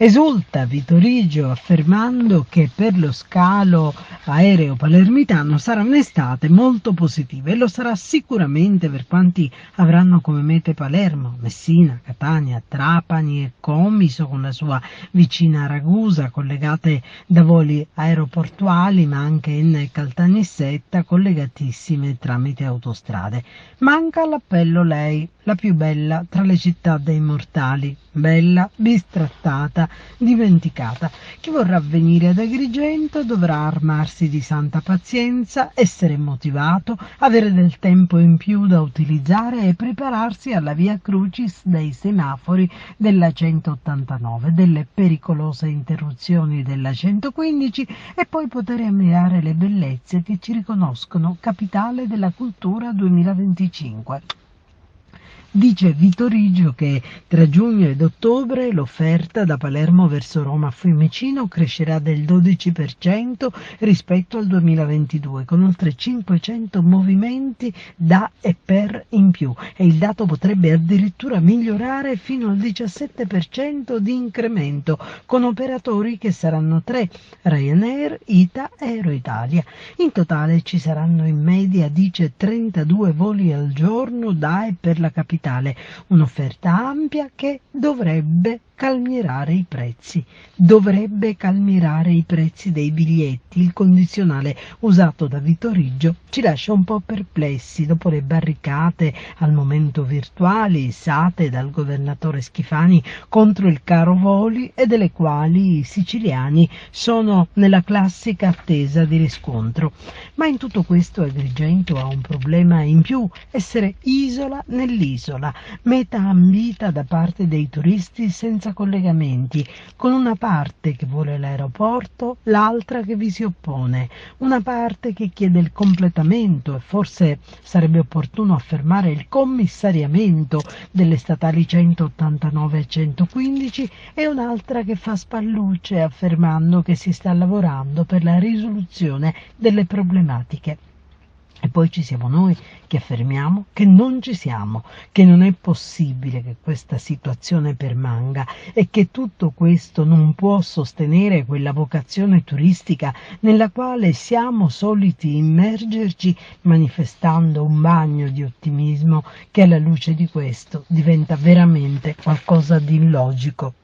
Esulta Vitorigio affermando che per lo scalo aereo palermitano sarà un'estate molto positiva e lo sarà sicuramente per quanti avranno come mete Palermo, Messina, Catania, Trapani e Comiso con la sua vicina Ragusa, collegate da voli aeroportuali, ma anche Enna e Caltanissetta collegatissime tramite autostrade. Manca all'appello lei, la più bella tra le città dei mortali, bella, bistrattata, dimenticata. Chi vorrà venire ad Agrigento dovrà armarsi di santa pazienza, essere motivato, avere del tempo in più da utilizzare e prepararsi alla via crucis dei semafori della 189, delle pericolose interruzioni della 115 e poi poter ammirare le bellezze che ci riconoscono capitale della cultura 2025. Dice Vitorigio che tra giugno ed ottobre l'offerta da Palermo verso Roma a Fiumicino crescerà del 12% rispetto al 2022, con oltre 500 movimenti da e per in più, e il dato potrebbe addirittura migliorare fino al 17% di incremento, con operatori che saranno 3, Ryanair, ITA e Euroitalia. In totale ci saranno in media, dice, 32 voli al giorno da e per la capitale. Un'offerta ampia che dovrebbe calmierare i prezzi. Dovrebbe calmierare i prezzi dei biglietti. Il condizionale usato da Vitorigio ci lascia un po' perplessi dopo le barricate al momento virtuali issate dal governatore Schifani contro il caro voli e delle quali i siciliani sono nella classica attesa di riscontro. Ma in tutto questo Agrigento ha un problema in più: essere isola nell'isola, meta ambita da parte dei turisti senza collegamenti, con una parte che vuole l'aeroporto, l'altra che vi si oppone, una parte che chiede il completamento e forse sarebbe opportuno affermare il commissariamento delle statali 189 e 115 e un'altra che fa spallucce affermando che si sta lavorando per la risoluzione delle problematiche. E poi ci siamo noi che affermiamo che non ci siamo, che non è possibile che questa situazione permanga e che tutto questo non può sostenere quella vocazione turistica nella quale siamo soliti immergerci, manifestando un bagno di ottimismo che alla luce di questo diventa veramente qualcosa di illogico.